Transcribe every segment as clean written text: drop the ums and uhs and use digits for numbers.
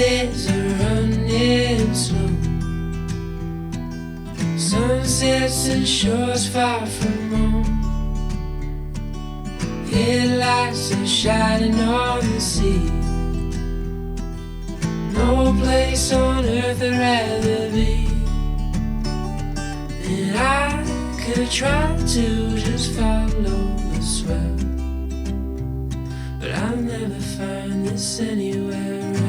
days are running slow. Sunsets and shores far from home. Headlights are shining on the sea. No place on earth I'd rather be. And I could try to just follow the swell, but I'll never find this anywhere else.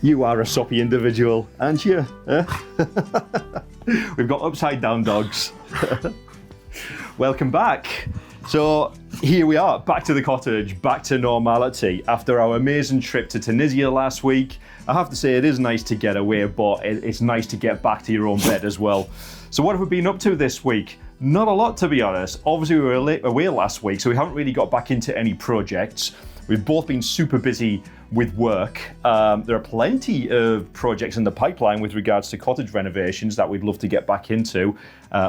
You are a soppy individual, aren't you? We've got upside down dogs. Welcome back. So here we are, back to the cottage, back to normality. After our amazing trip to Tunisia last week, I have to say it is nice to get away, but it's nice to get back to your own bed as well. So what have we been up to this week? Not a lot, to be honest. Obviously we were away last week, so we haven't really got back into any projects. We've both been super busy with work. There are plenty of projects in the pipeline with regards to cottage renovations that we'd love to get back into.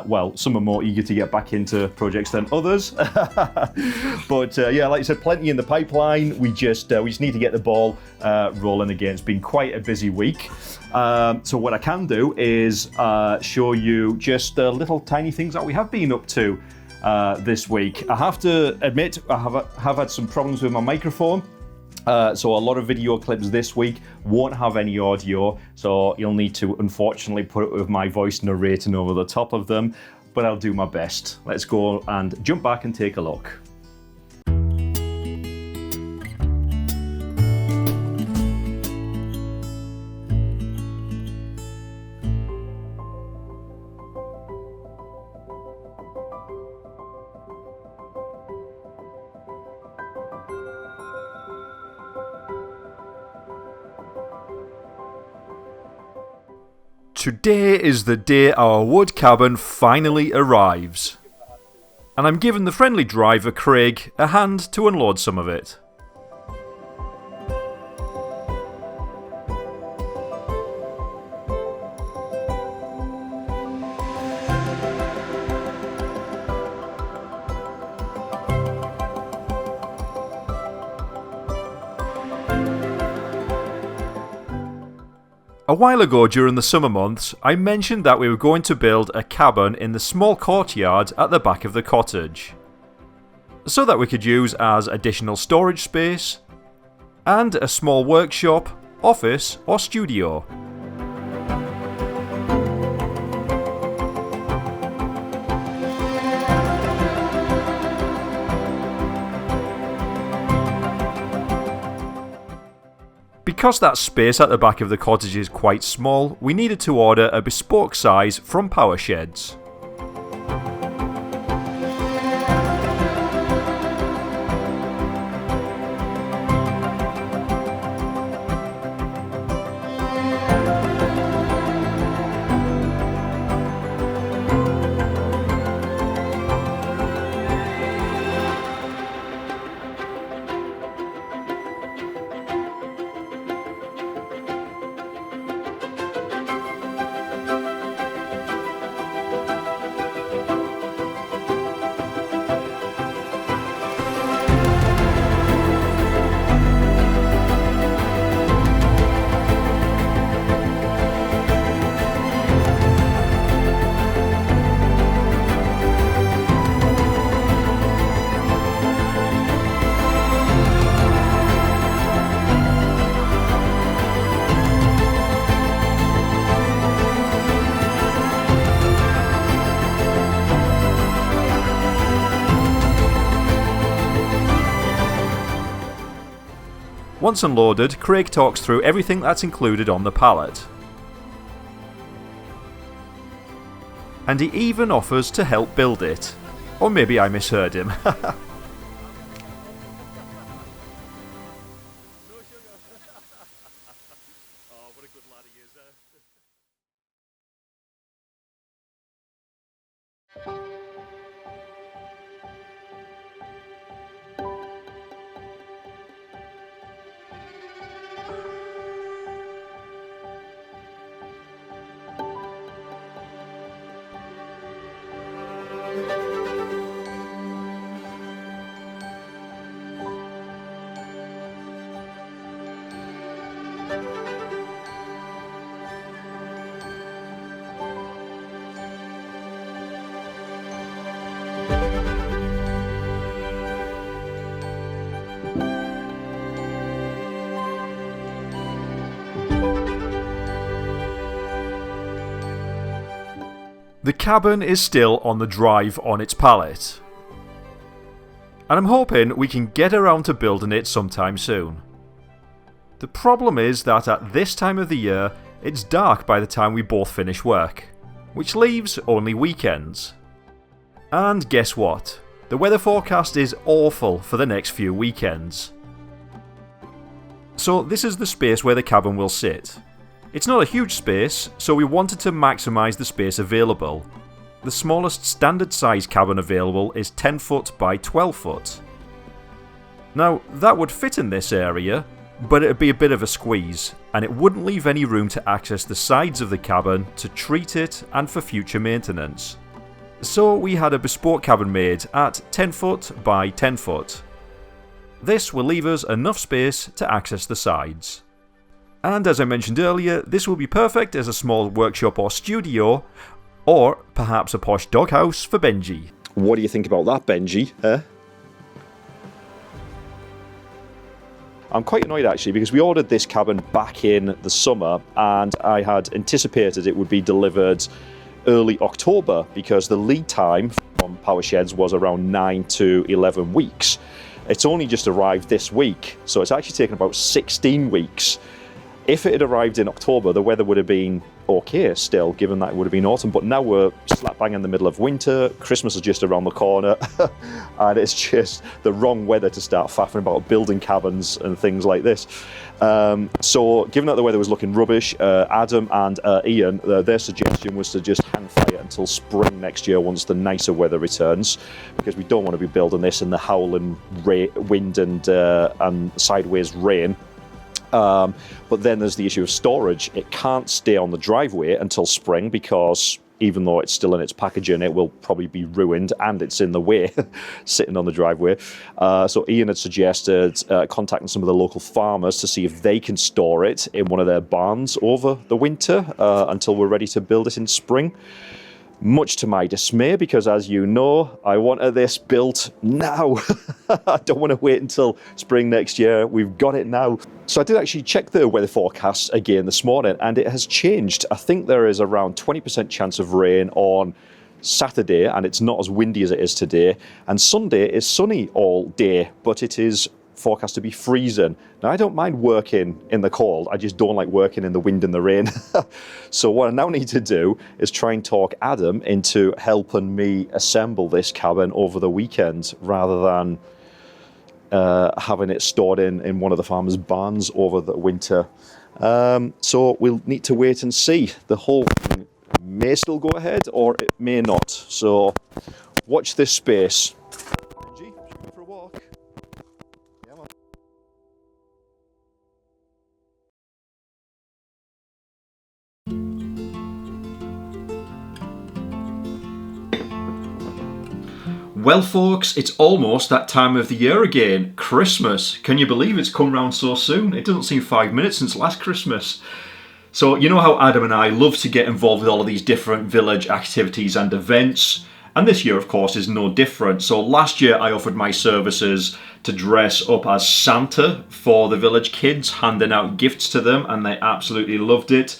Well, some are more eager to get back into projects than others. But yeah, like I said, plenty in the pipeline. We just need to get the ball rolling again. It's been quite a busy week. So what I can do is show you just little tiny things that we have been up to this week. I have to admit, I have had some problems with my microphone. So a lot of video clips this week won't have any audio, so you'll need to unfortunately put it with my voice narrating over the top of them, but I'll do my best. Let's go and jump back and take a look. Today is the day our wood cabin finally arrives, and I'm giving the friendly driver Craig a hand to unload some of it. A while ago during the summer months, I mentioned that we were going to build a cabin in the small courtyard at the back of the cottage, so that we could use as additional storage space and a small workshop, office or studio. Because that space at the back of the cottage is quite small, we needed to order a bespoke size from Power Sheds. Once unloaded, Craig talks through everything that's included on the pallet. And he even offers to help build it. Or maybe I misheard him. The cabin is still on the drive on its pallet, and I'm hoping we can get around to building it sometime soon. The problem is that at this time of the year, it's dark by the time we both finish work, which leaves only weekends. And guess what? The weather forecast is awful for the next few weekends. So this is the space where the cabin will sit. It's not a huge space, so we wanted to maximise the space available. The smallest standard size cabin available is 10 foot by 12 foot. Now that would fit in this area, but it'd be a bit of a squeeze, and it wouldn't leave any room to access the sides of the cabin to treat it and for future maintenance. So we had a bespoke cabin made at 10 foot by 10 foot. This will leave us enough space to access the sides. And as I mentioned earlier, this will be perfect as a small workshop or studio, or perhaps a posh doghouse for Benji. What do you think about that, Benji? I'm quite annoyed actually, because we ordered this cabin back in the summer and I had anticipated it would be delivered early October because the lead time from Power Sheds was around 9 to 11 weeks. It's only just arrived this week, so it's actually taken about 16 weeks. If it had arrived in October, the weather would have been okay still, given that it would have been autumn, but now we're slap bang in the middle of winter, Christmas is just around the corner, and it's just the wrong weather to start faffing about building cabins and things like this. So given that the weather was looking rubbish, Adam and Ian, their suggestion was to just hang fire until spring next year once the nicer weather returns, because we don't want to be building this in the howling wind and sideways rain. But then there's the issue of storage. It can't stay on the driveway until spring because even though it's still in its packaging, it will probably be ruined and it's in the way sitting on the driveway. So Ian had suggested contacting some of the local farmers to see if they can store it in one of their barns over the winter until we're ready to build it in spring. Much to my dismay, because as you know, I wanted this built now. I don't want to wait until spring next year. We've got it now. So I did actually check the weather forecast again this morning, and it has changed. I think there is around 20% chance of rain on Saturday, and it's not as windy as it is today. And Sunday is sunny all day, but it is forecast to be freezing. Now, I don't mind working in the cold, I just don't like working in the wind and the rain. So what I now need to do is try and talk Adam into helping me assemble this cabin over the weekend rather than having it stored in one of the farmers' barns over the winter. So we'll need to wait and see. The whole thing may still go ahead or it may not. So watch this space. Benji, should we go for a walk? Yeah, man. Well folks, it's almost that time of the year again, Christmas. Can you believe it's come round so soon? It doesn't seem 5 minutes since last Christmas. So you know how Adam and I love to get involved with all of these different village activities and events, and this year of course is no different. So last year I offered my services to dress up as Santa for the village kids, handing out gifts to them, and they absolutely loved it.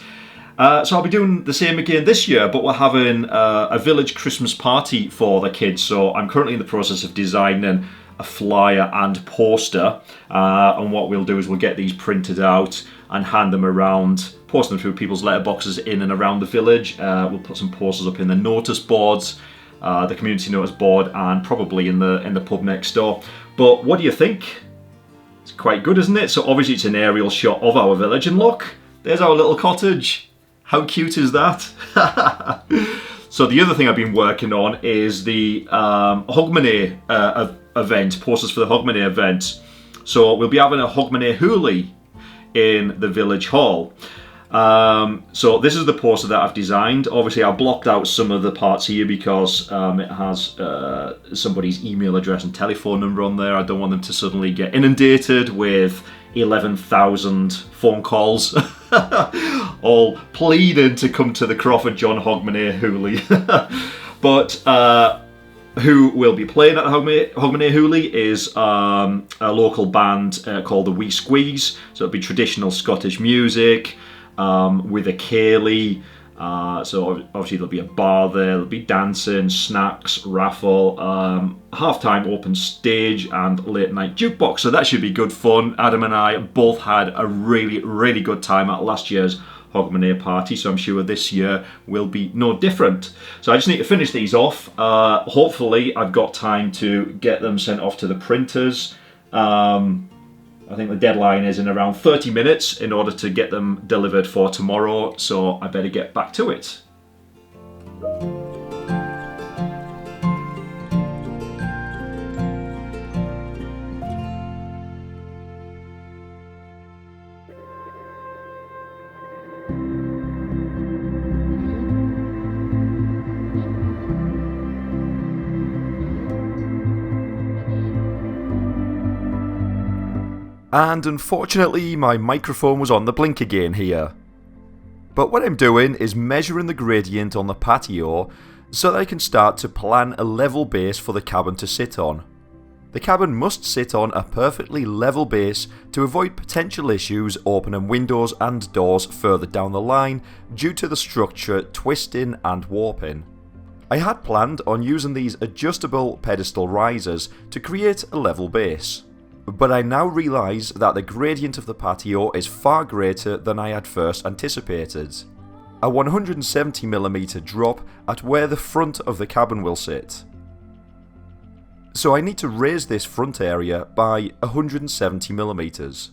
So I'll be doing the same again this year, but we're having a village Christmas party for the kids. So I'm currently in the process of designing a flyer and poster. And what we'll do is we'll get these printed out and hand them around, post them through people's letterboxes in and around the village. We'll put some posters up in the notice boards, the community notice board, and probably in the pub next door. But what do you think? It's quite good, isn't it? So obviously it's an aerial shot of our village, and look, there's our little cottage. How cute is that? So the other thing I've been working on is the Hogmanay event, posters for the Hogmanay event. So we'll be having a Hogmanay Hoolie in the village hall. So this is the poster that I've designed. Obviously I blocked out some of the parts here because it has somebody's email address and telephone number on there. I don't want them to suddenly get inundated with 11,000 phone calls all pleading to come to the Crawford John Hogmanay Hoolie. But who will be playing at the Hogmanay Hoolie is a local band called the Wee Squeeze. So it'll be traditional Scottish music with a ceilidh, So obviously there'll be a bar there, there'll be dancing, snacks, raffle, halftime open stage, and late night jukebox. So that should be good fun. Adam and I both had a really, really good time at last year's Hogmanay party, so I'm sure this year will be no different. So I just need to finish these off. Hopefully I've got time to get them sent off to the printers. I think the deadline is in around 30 minutes in order to get them delivered for tomorrow, so I better get back to it. And unfortunately my microphone was on the blink again here. But what I'm doing is measuring the gradient on the patio so that I can start to plan a level base for the cabin to sit on. The cabin must sit on a perfectly level base to avoid potential issues opening windows and doors further down the line due to the structure twisting and warping. I had planned on using these adjustable pedestal risers to create a level base. But I now realise that the gradient of the patio is far greater than I had first anticipated. A 170mm drop at where the front of the cabin will sit. So I need to raise this front area by 170mm.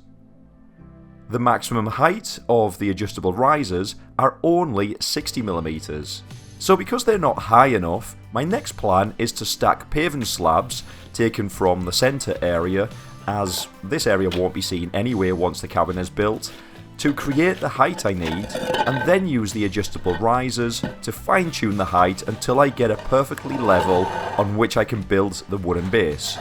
The maximum height of the adjustable risers are only 60mm. So because they're not high enough, my next plan is to stack paving slabs taken from the centre area, as this area won't be seen anyway once the cabin is built, to create the height I need, and then use the adjustable risers to fine tune the height until I get a perfectly level on which I can build the wooden base.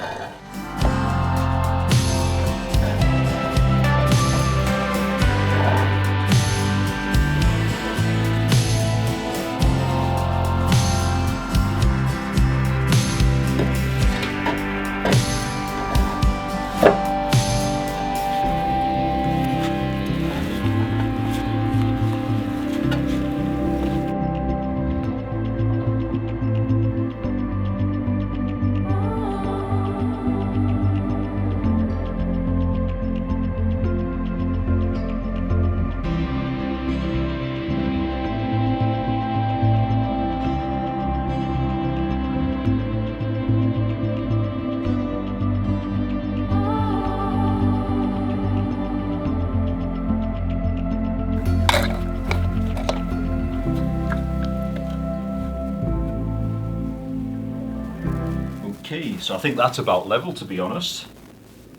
Okay, so I think that's about level, to be honest.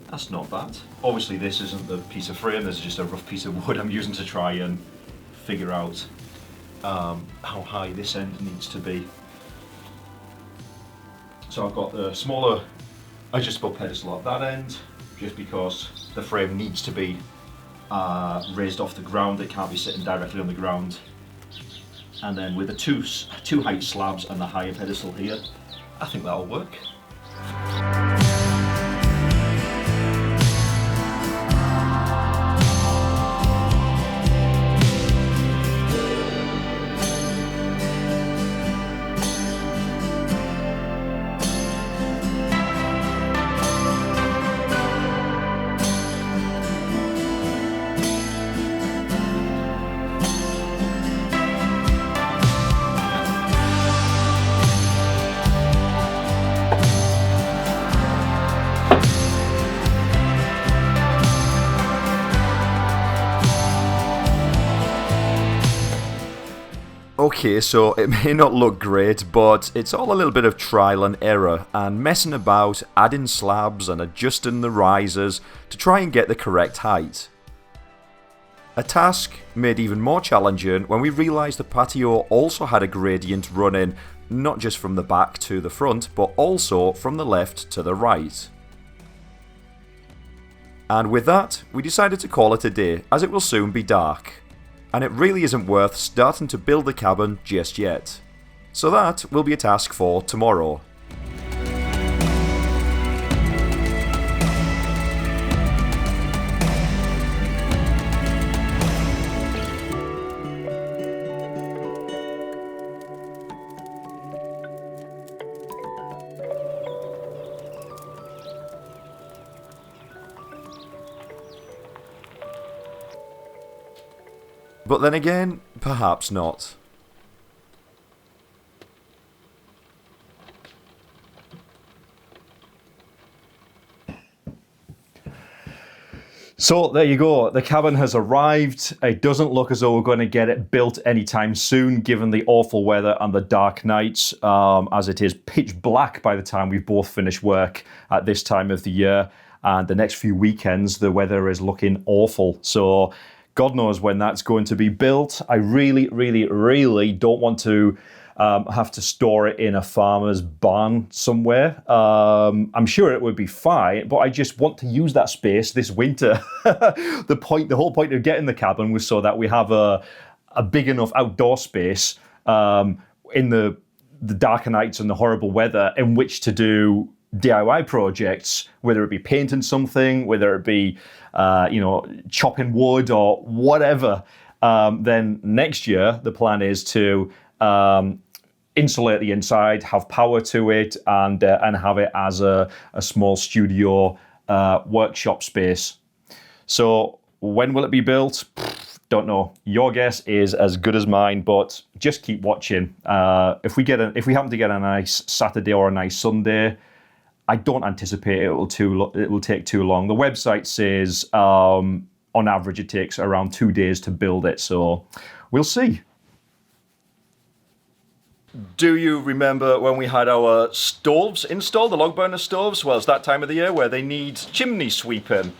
That's not bad. Obviously this isn't the piece of frame, this is just a rough piece of wood I'm using to try and figure out how high this end needs to be. So I've got the smaller adjustable pedestal at that end, just because the frame needs to be raised off the ground, it can't be sitting directly on the ground. And then with the two height slabs and the higher pedestal here, I think that'll work. Okay, so it may not look great, but it's all a little bit of trial and error and messing about, adding slabs and adjusting the risers to try and get the correct height. A task made even more challenging when we realised the patio also had a gradient running not just from the back to the front, but also from the left to the right. And with that, we decided to call it a day, as it will soon be dark. And it really isn't worth starting to build the cabin just yet. So that will be a task for tomorrow. But then again, perhaps not. So there you go, the cabin has arrived. It doesn't look as though we're going to get it built anytime soon, given the awful weather and the dark nights, as it is pitch black by the time we've both finished work at this time of the year. And the next few weekends, the weather is looking awful. So God knows when that's going to be built. I really, really, really don't want to have to store it in a farmer's barn somewhere. I'm sure it would be fine, but I just want to use that space this winter. The whole point of getting the cabin was so that we have a big enough outdoor space in the darker nights and the horrible weather in which to do DIY projects, whether it be painting something, whether it be chopping wood or whatever. Then next year the plan is to insulate the inside, have power to it, and have it as a small studio workshop space. So when will it be built? Don't know. Your guess is as good as mine, but just keep watching. If we happen to get a nice Saturday or a nice Sunday, I don't anticipate it will take too long. The website says on average it takes around 2 days to build it, so we'll see. Do you remember when we had our stoves installed, the log burner stoves? Well, it's that time of the year where they need chimney sweeping.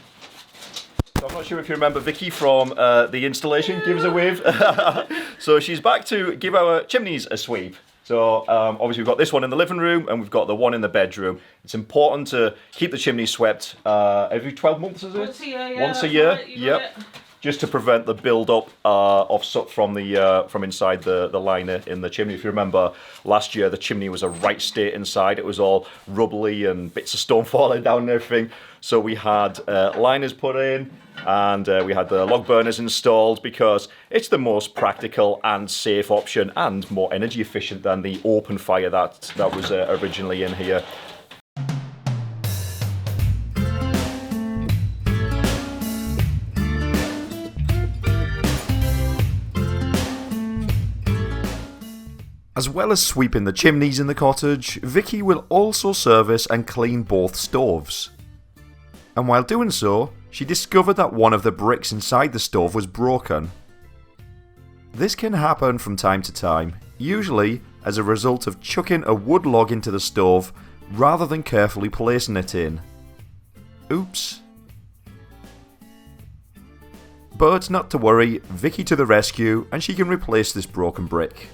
So I'm not sure if you remember Vicky from the installation. Give us a wave. So she's back to give our chimneys a sweep. So obviously we've got this one in the living room and we've got the one in the bedroom. It's important to keep the chimney swept every 12 months, is it? Once a year, yeah. Once a year, right, yep. Just to prevent the build-up of soot from inside the liner in the chimney. If you remember, last year the chimney was a right state inside. It was all rubbly and bits of stone falling down and everything. So we had liners put in and we had the log burners installed because it's the most practical and safe option and more energy efficient than the open fire that was originally in here. As well as sweeping the chimneys in the cottage, Vicky will also service and clean both stoves. And while doing so, she discovered that one of the bricks inside the stove was broken. This can happen from time to time, usually as a result of chucking a wood log into the stove rather than carefully placing it in. Oops. But not to worry, Vicky to the rescue and she can replace this broken brick.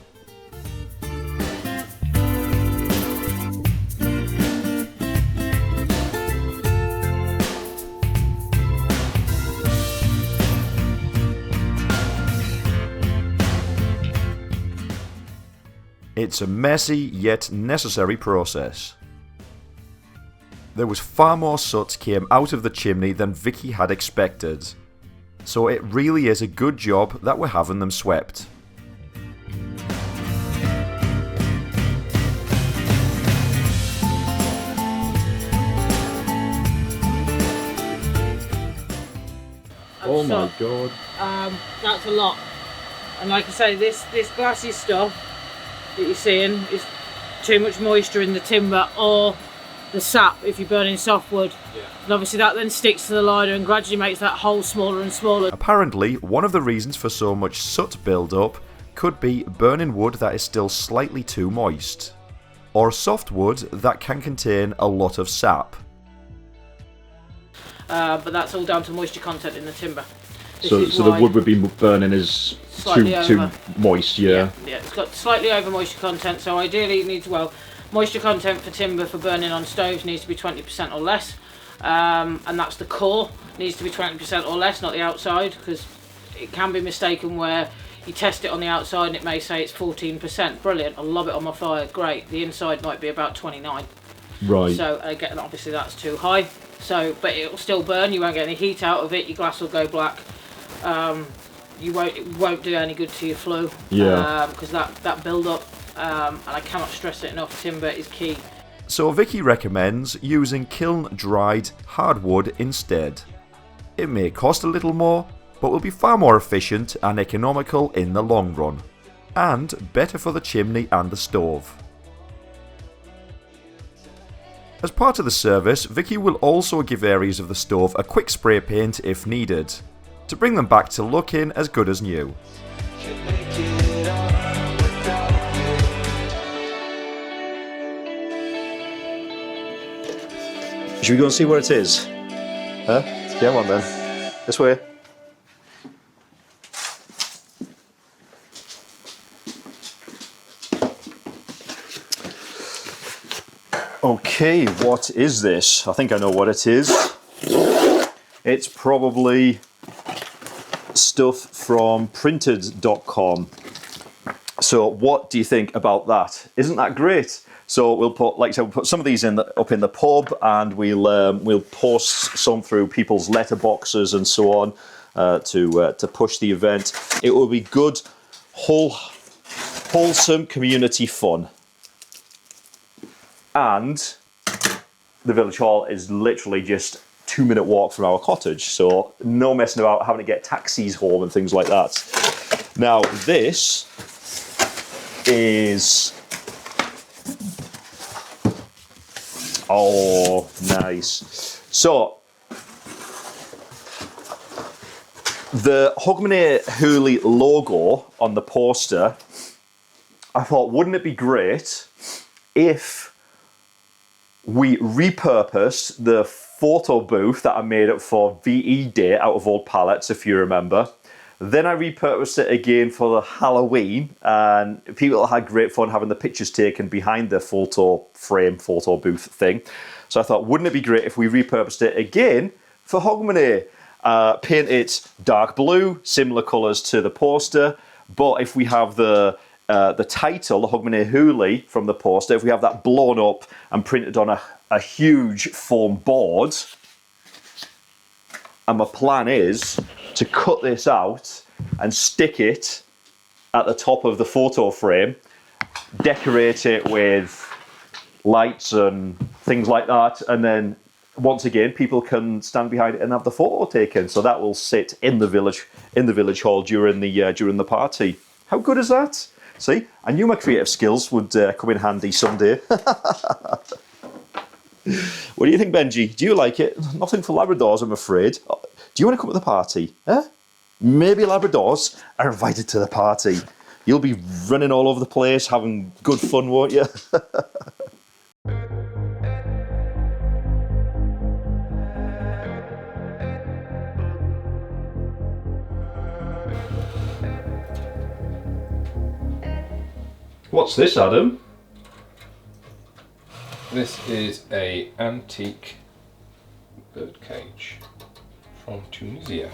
It's a messy yet necessary process. There was far more soot came out of the chimney than Vicky had expected, so it really is a good job that we're having them swept. Oh my god. That's a lot. And like I say, this glassy stuff that you're seeing is too much moisture in the timber or the sap if you're burning softwood. Yeah. And obviously that then sticks to the liner and gradually makes that hole smaller and smaller. Apparently, one of the reasons for so much soot build-up could be burning wood that is still slightly too moist, or soft wood that can contain a lot of sap. But that's all down to moisture content in the timber. So the wood would be burning as too moist, yeah? Yeah, it's got slightly over moisture content, so ideally it needs, moisture content for timber for burning on stoves needs to be 20% or less, and that's the core, needs to be 20% or less, not the outside, because it can be mistaken where you test it on the outside and it may say it's 14%, brilliant, I'll lob it on my fire, great, the inside might be about 29. Right. So again, obviously that's too high, but it'll still burn, you won't get any heat out of it, your glass will go black. It won't do any good to your flue, because that build up, and I cannot stress it enough, timber is key. So Vicky recommends using kiln dried hardwood instead. It may cost a little more, but will be far more efficient and economical in the long run, and better for the chimney and the stove. As part of the service, Vicky will also give areas of the stove a quick spray paint if needed, to bring them back to looking as good as new. Should we go and see where it is? Huh? Come on then. This way. Okay, what is this? I think I know what it is. It's probably stuff from printed.com. So what do you think about that? Isn't that great? So we'll put, like I said, we'll put some of these up in the pub, and we'll post some through people's letterboxes and so on to push the event. It will be good, wholesome community fun. And the village hall is literally just 2-minute walk from our cottage, so no messing about having to get taxis home and things like that. Now this is, oh nice. So the Hogmanay Hoolie logo on the poster, I thought, wouldn't it be great if we repurposed the photo booth that I made up for VE Day out of old pallets, if you remember. Then I repurposed it again for the Halloween, and people had great fun having the pictures taken behind the photo frame, photo booth thing. So I thought, wouldn't it be great if we repurposed it again for Hogmanay? Paint it dark blue, similar colours to the poster, but if we have the title, the Hogmanay Hoolie from the poster, if we have that blown up and printed on a huge foam board, and my plan is to cut this out and stick it at the top of the photo frame, decorate it with lights and things like that, and then once again people can stand behind it and have the photo taken. So that will sit in the village hall during the party. How good is that? See, I knew my creative skills would come in handy someday. What do you think, Benji? Do you like it? Nothing for Labradors, I'm afraid. Do you want to come to the party? Huh? Maybe Labradors are invited to the party. You'll be running all over the place, having good fun, won't you? What's this, Adam? This is a antique birdcage from Tunisia.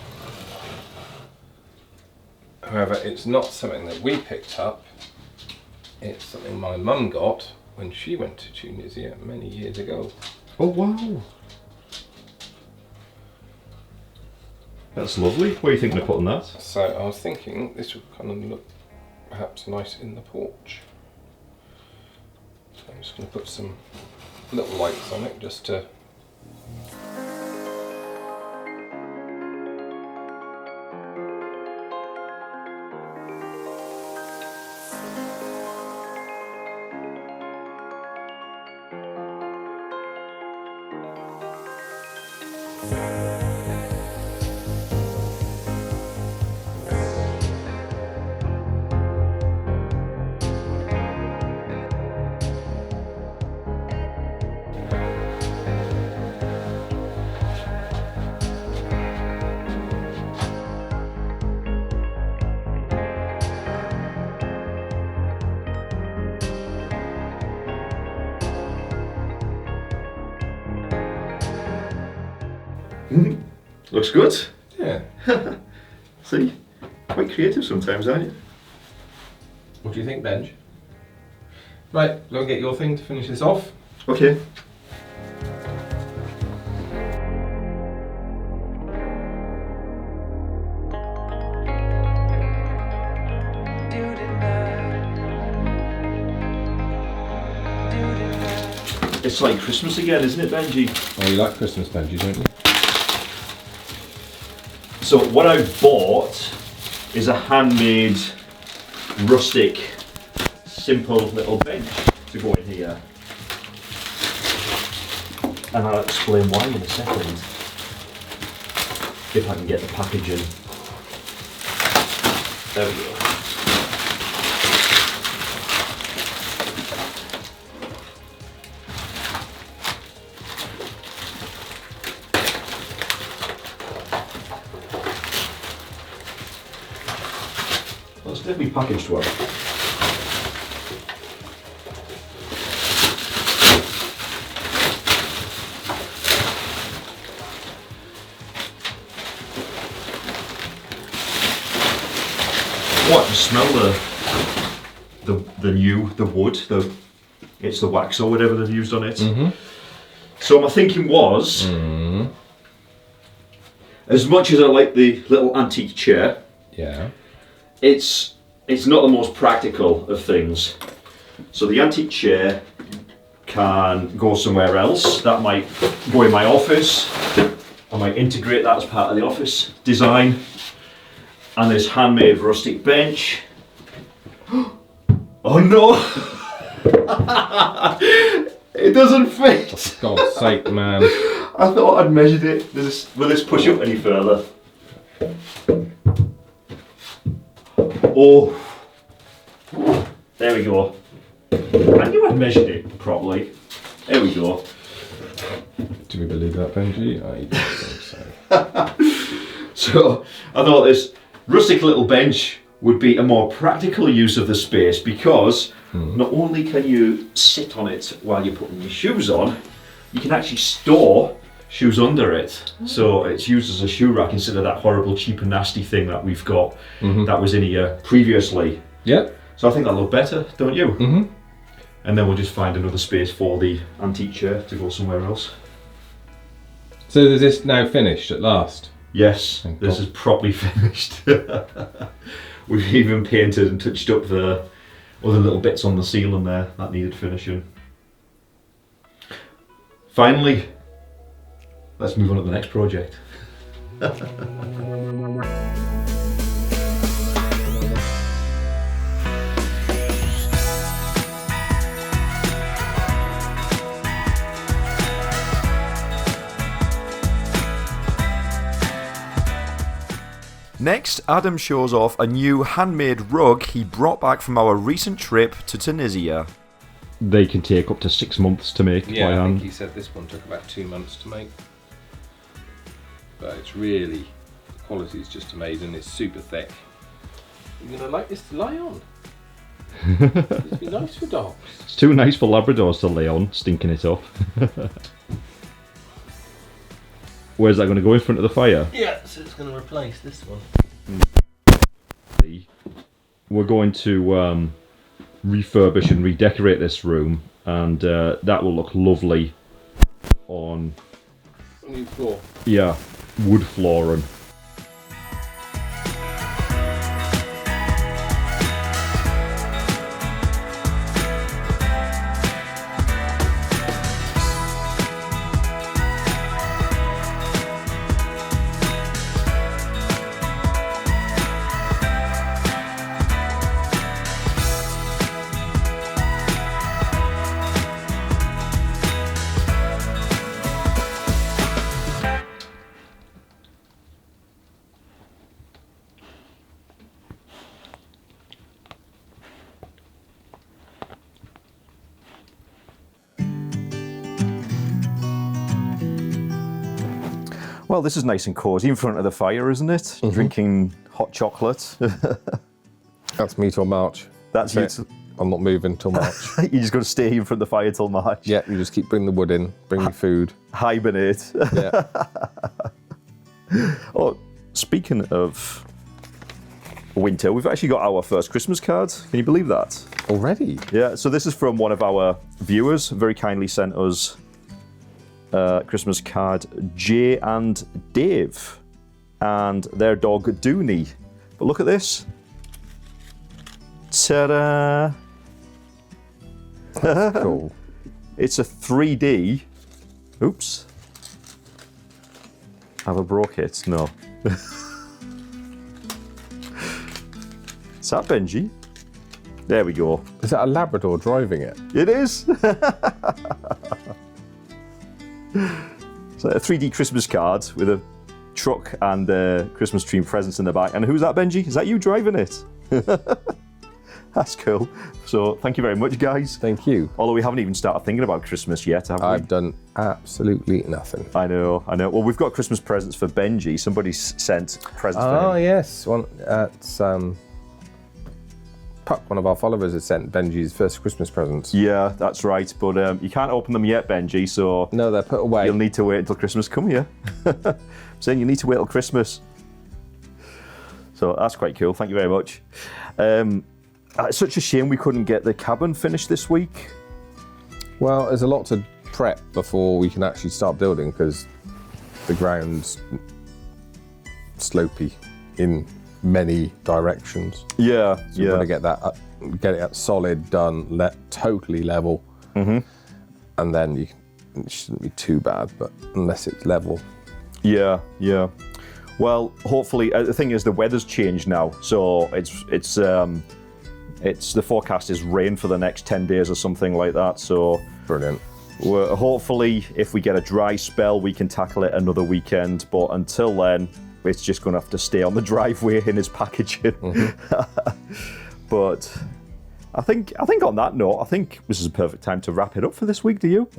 However, it's not something that we picked up. It's something my mum got when she went to Tunisia many years ago. Oh wow! That's lovely. What are you thinking of putting that? So I was thinking this would kind of look perhaps nice in the porch. So I'm just going to put some little lights on it just to Looks good. yeah. See, quite creative sometimes, aren't you? What do you think, Benj? Right, go and get your thing to finish this off. Okay. It's like Christmas again, isn't it, Benji? Oh, you like Christmas, Benji, don't you? So what I bought is a handmade, rustic, simple little bench to go in here. And I'll explain why in a second, if I can get the packaging. There we go. Well, it's definitely packaged well. What? You smell the wood, it's the wax or whatever they've used on it. So my thinking was, as much as I like the little antique chair, Yeah. it's not the most practical of things. So the antique chair can go somewhere else. That might go in my office. I might integrate that as part of the office design. And this handmade rustic bench. Oh no! It doesn't fit! For God's sake, man. I thought I'd measured it. Will this push up any further? Oh! There we go. I knew I'd measured it properly. There we go. Do we believe that, Benji? I don't think so. So I thought this rustic little bench would be a more practical use of the space because not only can you sit on it while you're putting your shoes on, you can actually store shoes under it. So it's used as a shoe rack instead of that horrible cheap and nasty thing that we've got that was in here previously. Yeah. So I think that'll look better, don't you? And then we'll just find another space for the antique chair to go somewhere else. So is this now finished at last? Yes, Thank this God. is properly finished. We've even painted and touched up the other little bits on the ceiling there that needed finishing. Finally, let's move on to the next project. Next, Adam shows off a new handmade rug he brought back from our recent trip to Tunisia. They can take up to 6 months to make by Yeah, I hand. think he said this one took about 2 months to make. But it's really, the quality is just amazing. It's super thick. You're gonna like this to lie on. It'd be nice for dogs. It's too nice for Labradors to lay on, stinking it up. Where's that going to go, in front of the fire? Yeah, so it's gonna replace this one. We're going to refurbish and redecorate this room, and that will look lovely on, New floor. yeah, wood flooring. Well, this is nice and cosy in front of the fire, isn't it? Drinking hot chocolate. That's me till March. That's That's you. it. I'm not moving till March. You're just going to stay in front of the fire till March. Yeah, you just keep bringing the wood in, bring me food. Hibernate. Yeah. Oh, speaking of winter, we've actually got our first Christmas card. Can you believe that? Already? Yeah, so this is from one of our viewers, very kindly sent us a Christmas card, Jay and Dave, and their dog Dooney. But look at this. Ta-da! Cool. It's a 3D. Oops. Have I broke it? No. Is that Benji? There we go. Is that a Labrador driving it? It is. So a 3D Christmas card with a truck and Christmas tree presents in the back. And who's that, Benji? Is that you driving it? That's cool. So thank you very much, guys. Thank you. Although we haven't even started thinking about Christmas yet, have we? I've done absolutely nothing. I know. Well, we've got Christmas presents for Benji. Somebody sent presents for him. Oh, yes. Puck, one of our followers, has sent Benji's first Christmas presents. Yeah, that's right. But you can't open them yet, Benji, so... No, they're put away. You'll need to wait until Christmas. Come here. I'm saying you need to wait till Christmas. So that's quite cool. Thank you very much. It's such a shame we couldn't get the cabin finished this week. Well, there's a lot to prep before we can actually start building because the ground's slopey in many directions. Yeah, So we've got to get that up, get it solid, done, totally level, and then it shouldn't be too bad. But unless it's level, yeah. Well, hopefully, the thing is, the weather's changed now, so it's the forecast is rain for the next 10 days or something like that. So brilliant. Hopefully, if we get a dry spell, we can tackle it another weekend. But until then, it's just going to have to stay on the driveway in his packaging. But I think on that note, I think this is a perfect time to wrap it up for this week. Do you?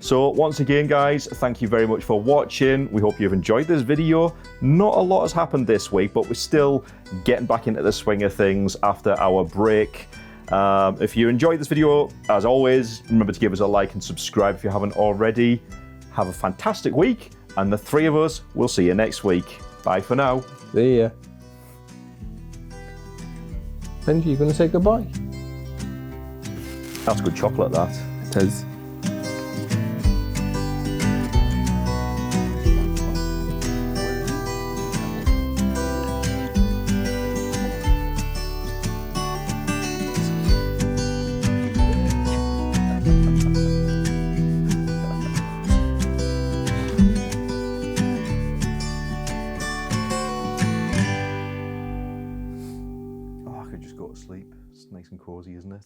So once again, guys, thank you very much for watching. We hope you've enjoyed this video. Not a lot has happened this week, but we're still getting back into the swing of things after our break. If you enjoyed this video, as always, remember to give us a like and subscribe if you haven't already. Have a fantastic week, and the three of us will see you next week. Bye for now. See ya. Benji, you going to say goodbye? That's good chocolate, that. It is. Oh, I could just go to sleep. It's nice and cozy, isn't it?